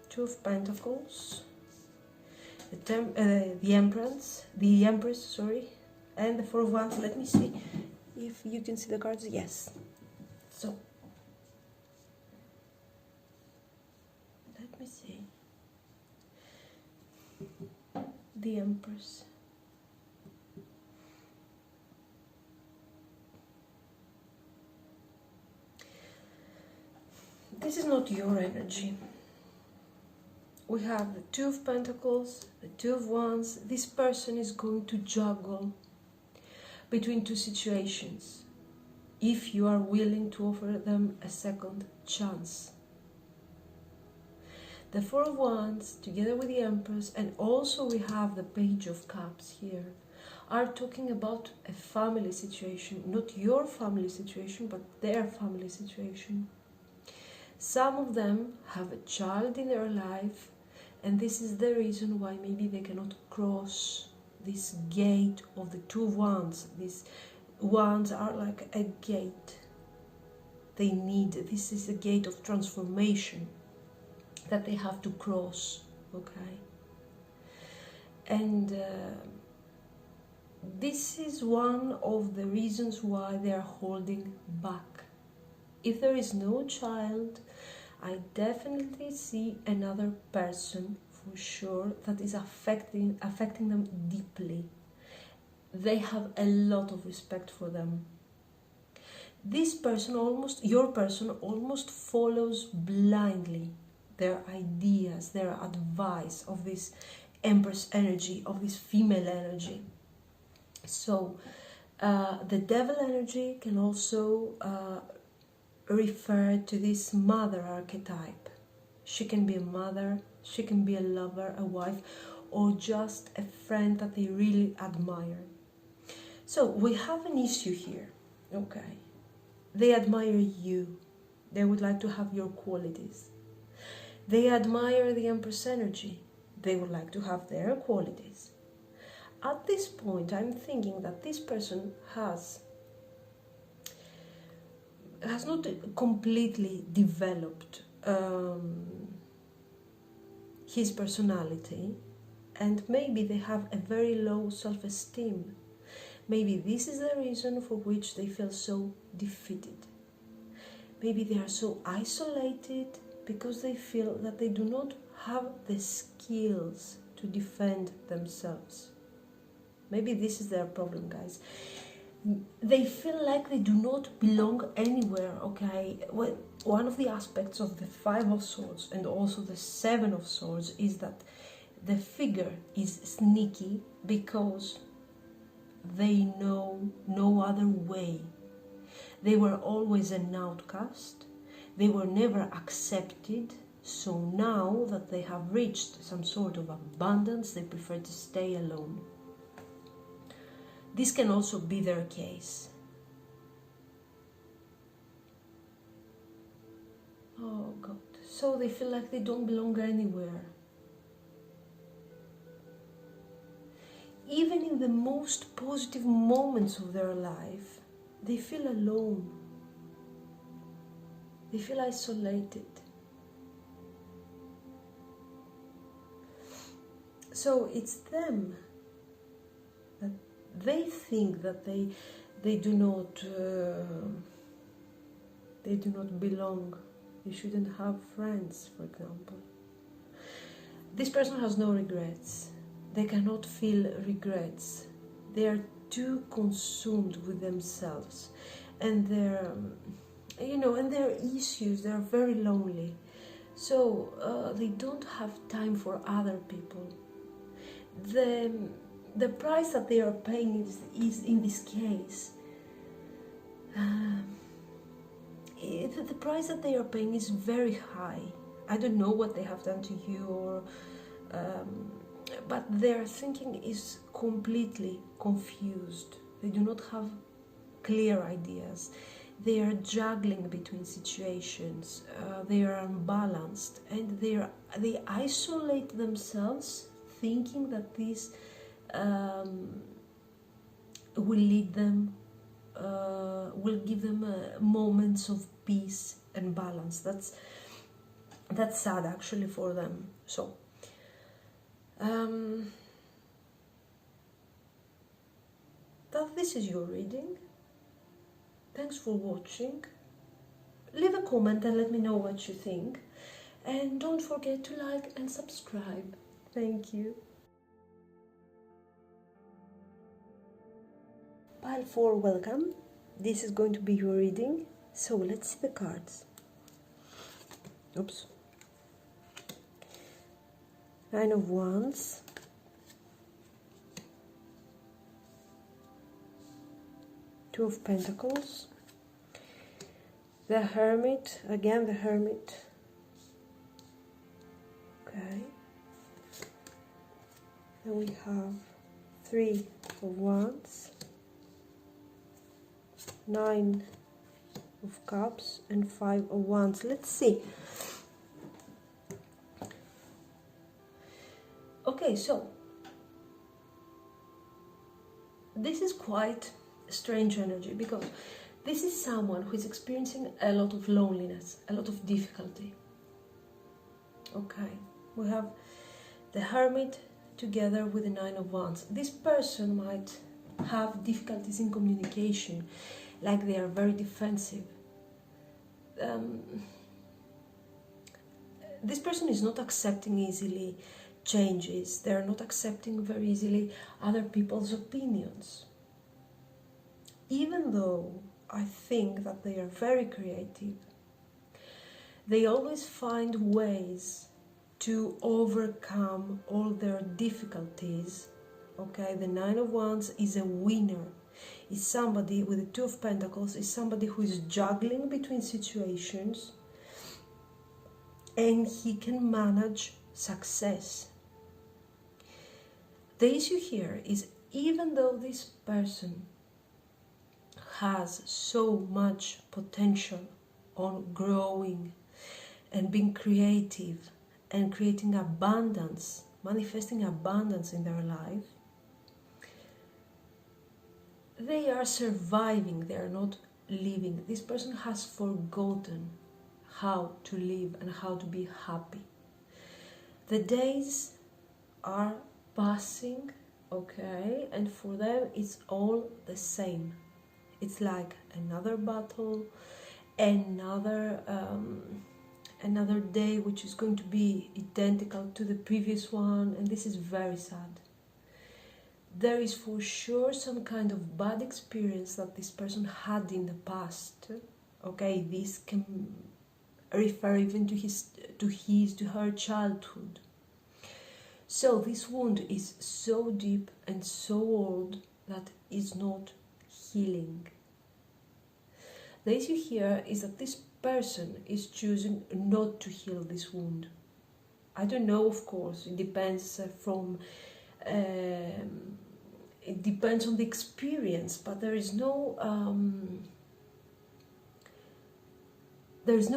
Two of Pentacles, the Empress, sorry, and the Four of Wands. Let me see if you can see the cards. Yes. So, let me see. The Empress. This is not your energy. We have the Two of Pentacles, the Two of Wands. This person is going to juggle between two situations if you are willing to offer them a second chance. The Four of Wands, together with the Empress, and also we have the Page of Cups here, are talking about a family situation. Not your family situation, but their family situation. Some of them have a child in their life, and this is the reason why maybe they cannot cross this gate of the Two of Wands. These wands are like a gate. They need, this is a gate of transformation that they have to cross, okay? And this is one of the reasons why they are holding back. If there is no child, I definitely see another person for sure that is affecting them deeply. They have a lot of respect for them. This person your person almost follows blindly their ideas, their advice of this Empress energy, of this female energy. So the Devil energy can also refer to this mother archetype. She can be a mother, she can be a lover, a wife, or just a friend that they really admire. So we have an issue here, okay? They admire you. They would like to have your qualities. They admire the Empress energy. They would like to have their qualities. At this point, I'm thinking that this person has not completely developed his personality, and maybe they have a very low self-esteem. Maybe this is the reason for which they feel so defeated. Maybe they are so isolated because they feel that they do not have the skills to defend themselves. Maybe this is their problem, guys. They feel like they do not belong anywhere, okay? Well, one of the aspects of the Five of Swords and also the Seven of Swords is that the figure is sneaky because they know no other way. They were always an outcast. They were never accepted. So now that they have reached some sort of abundance, they prefer to stay alone. This can also be their case. Oh God. So they feel like they don't belong anywhere. Even in the most positive moments of their life, they feel alone. They feel isolated. So it's them that they think that they do not belong. They shouldn't have friends, for example. This person has no regrets. They cannot feel regrets. They are too consumed with themselves and their, and their issues. They are very lonely. So they don't have time for other people. The price that they are paying is in this case, the price that they are paying is very high. I don't know what they have done to you, or but their thinking is completely confused. They do not have clear ideas. They are juggling between situations. They are unbalanced, and they isolate themselves, thinking that this will lead them, will give them moments of peace and balance. That's sad actually for them. So this is your reading. Thanks for watching. Leave a comment and let me know what you think, and don't forget to like and subscribe. Thank you. Pile 4, welcome. This is going to be your reading. So let's see the cards. Oops. Nine of Wands. Two of Pentacles. The Hermit. Again the Hermit. Okay. Then we have Three of Wands. Nine of Cups and Five of Wands. Let's see. Okay, so this is quite strange energy, because this is someone who is experiencing a lot of loneliness, a lot of difficulty. Okay, we have the Hermit together with the Nine of Wands. This person might have difficulties in communication, like they are very defensive. This person is not accepting easily changes. They are not accepting very easily other people's opinions. Even though I think that they are very creative, they always find ways to overcome all their difficulties. Okay, the Nine of Wands is a winner. Is somebody with the Two of Pentacles, is somebody who is juggling between situations, and he can manage success. The issue here is, even though this person has so much potential on growing and being creative and creating abundance, manifesting abundance in their life, they are surviving, they are not living. This person has forgotten how to live and how to be happy. The days are passing, okay, and for them it's all the same. It's like another battle, another another day which is going to be identical to the previous one, and this is very sad. There is for sure some kind of bad experience that this person had in the past. Okay, this can refer even to her childhood. So this wound is so deep and so old that is not healing. The issue here is that this person is choosing not to heal this wound. I don't know, of course, it depends it depends on the experience, but there is no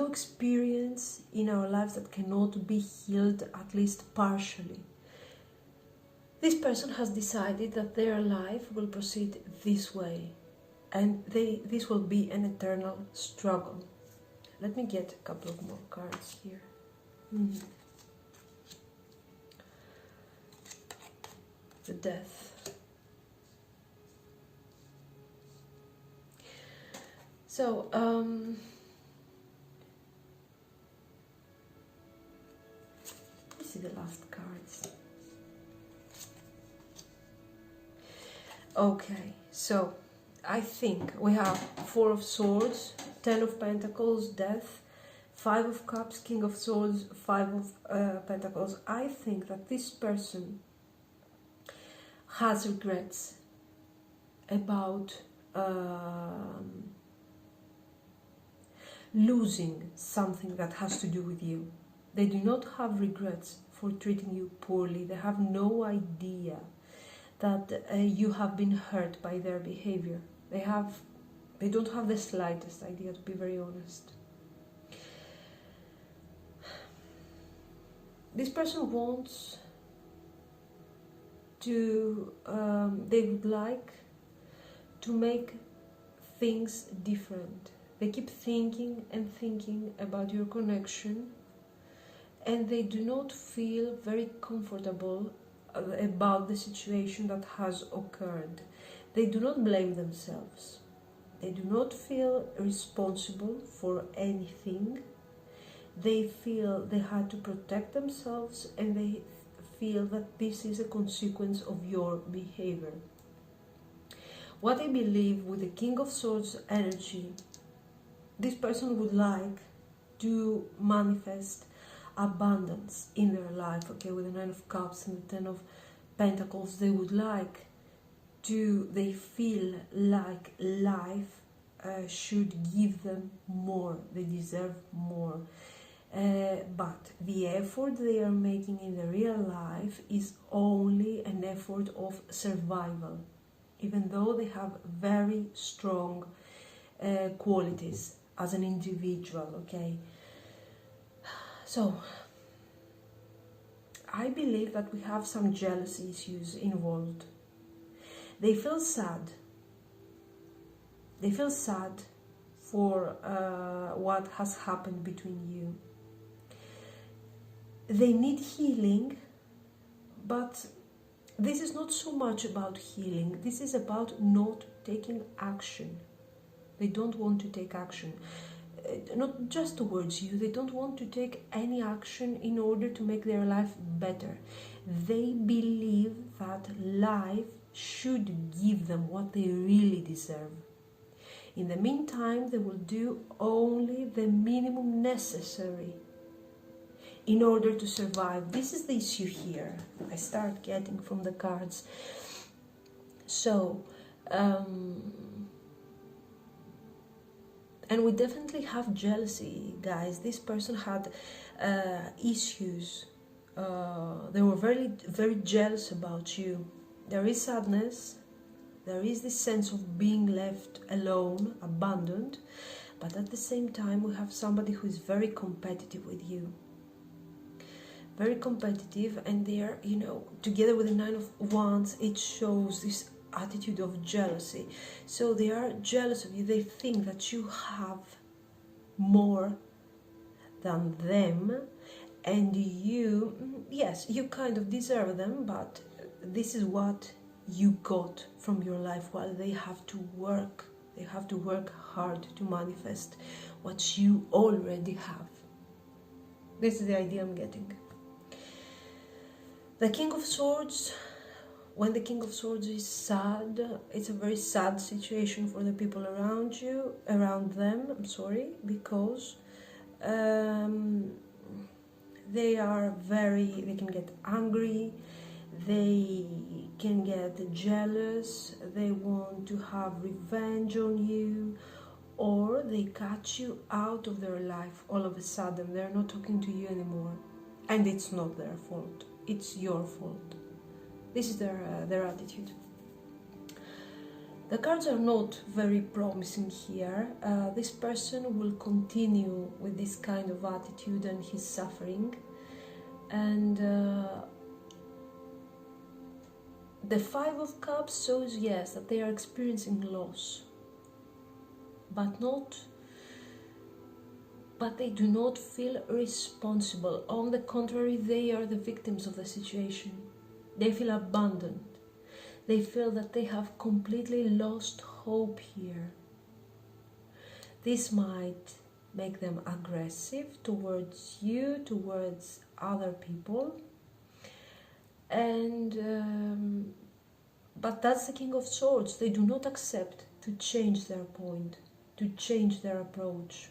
experience in our lives that cannot be healed, at least partially. This person has decided that their life will proceed this way, and this will be an eternal struggle. Let me get a couple of more cards here. The Death. So, let's see the last cards. Okay, so I think we have Four of Swords, Ten of Pentacles, Death, Five of Cups, King of Swords, Five of Pentacles. I think that this person has regrets about losing something that has to do with you. They do not have regrets for treating you poorly. They have no idea that you have been hurt by their behavior. They don't have the slightest idea, to be very honest. This person wants to, they would like to make things different. They keep thinking and thinking about your connection, and they do not feel very comfortable about the situation that has occurred. They do not blame themselves. They do not feel responsible for anything. They feel they had to protect themselves, and they feel that this is a consequence of your behavior. What I believe with the King of Swords energy, this person would like to manifest abundance in their life. Okay, with the Nine of Cups and the Ten of Pentacles, they would like to, they feel like life should give them more. They deserve more. But the effort they are making in the real life is only an effort of survival, even though they have very strong qualities as an individual. Okay, so I believe that we have some jealousy issues involved. They feel sad. They feel sad for what has happened between you. They need healing, but this is not so much about healing. This is about not taking action. They don't want to take action. Not just towards you. They don't want to take any action in order to make their life better. They believe that life should give them what they really deserve. In the meantime, they will do only the minimum necessary in order to survive. This is the issue here. I start getting from the cards. So, and we definitely have jealousy, guys. This person had issues. They were very, very jealous about you. There is sadness. There is this sense of being left alone, abandoned. But at the same time, we have somebody who is very competitive with you. Very competitive, and they are, you know, together with the Nine of Wands, it shows this attitude of jealousy. So they are jealous of you. They think that you have more than them, and you, yes, you kind of deserve them, but this is what you got from your life, while they have to work. They have to work hard to manifest what you already have. This is the idea I'm getting. The King of Swords, when the King of Swords is sad, it's a very sad situation for the people around you, around them, I'm sorry, because they can get angry, they can get jealous, they want to have revenge on you, or they cut you out of their life all of a sudden. They're not talking to you anymore, and it's not their fault, it's your fault. This is their attitude. The cards are not very promising here. This person will continue with this kind of attitude and his suffering, and the Five of Cups shows, yes, that they are experiencing loss, but they do not feel responsible. On the contrary, they are the victims of the situation. They feel abandoned. They feel that they have completely lost hope here. This might make them aggressive towards you, towards other people. And but that's the King of Swords. They do not accept to change their point, to change their approach.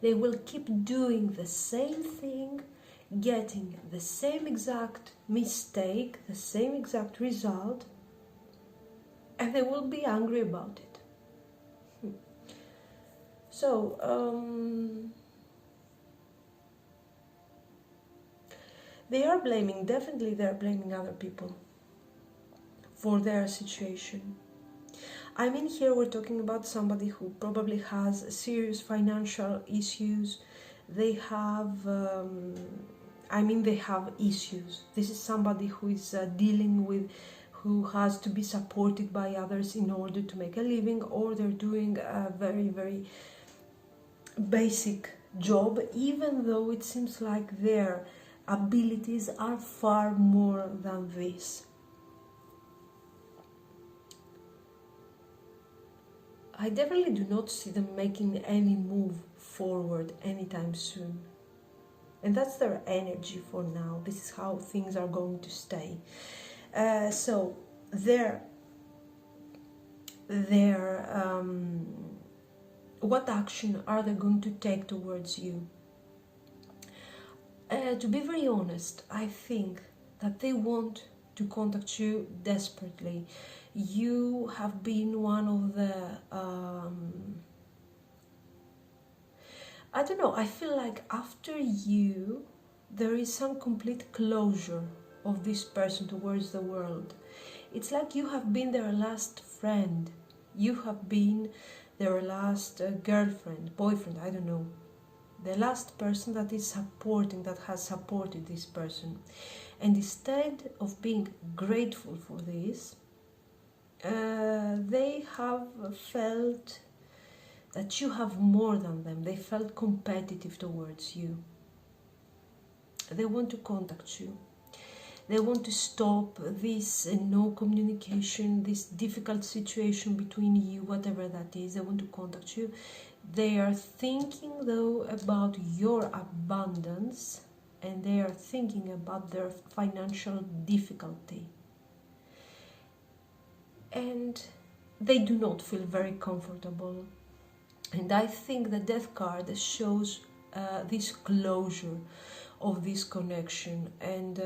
They will keep doing the same thing, getting the same exact mistake, the same exact result, and they will be angry about it. So, definitely they're blaming other people for their situation. I mean, here we're talking about somebody who probably has serious financial issues. They have, they have issues. This is somebody who is who has to be supported by others in order to make a living, or they're doing a very, very basic job, even though it seems like their abilities are far more than this. I definitely do not see them making any move forward anytime soon. And that's their energy for now. This is how things are going to stay. So what action are they going to take towards you? To be very honest, I think that they want to contact you desperately. You have been one of the I don't know, I feel like after you there is some complete closure of this person towards the world. It's like you have been their last friend, you have been their last girlfriend, boyfriend, I don't know, the last person that is supporting, that has supported this person. And instead of being grateful for this, they have felt that you have more than them. They felt competitive towards you. They want to contact you. They want to stop this no communication, this difficult situation between you, whatever that is. They want to contact you. They are thinking, though, about your abundance, and they are thinking about their financial difficulty. And they do not feel very comfortable. And I think the Death card shows this closure of this connection. And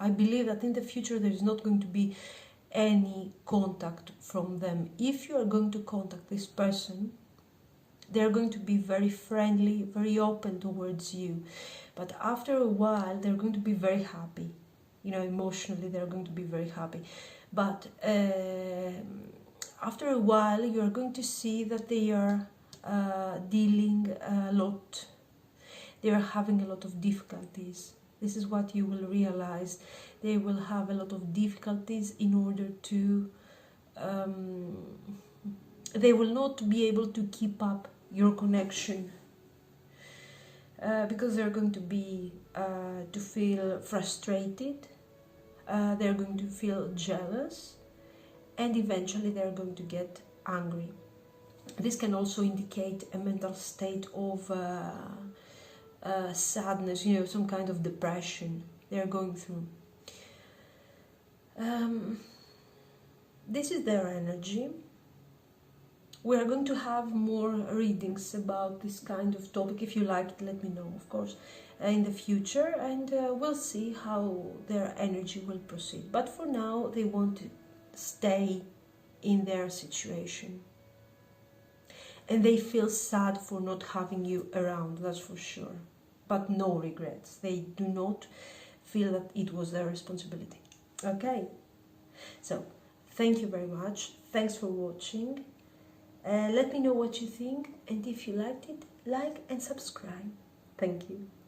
I believe that in the future there is not going to be any contact from them. If you are going to contact this person, they are going to be very friendly, very open towards you. But after a while, they're going to be very happy. You know, emotionally, they're going to be very happy. But after a while, you are going to see that they are dealing a lot. They are having a lot of difficulties. This is what you will realize. They will have a lot of difficulties in order to... they will not be able to keep up your connection. Because they're going to be to feel frustrated, they're going to feel jealous, and eventually they're going to get angry. This can also indicate a mental state of sadness, some kind of depression they're going through. This is their energy. We are going to have more readings about this kind of topic. If you like it, let me know, of course, in the future, and we'll see how their energy will proceed. But for now, they want to stay in their situation. And they feel sad for not having you around, that's for sure. But no regrets. They do not feel that it was their responsibility. Okay? So, thank you very much. Thanks for watching. Let me know what you think, and if you liked it, like and subscribe. Thank you.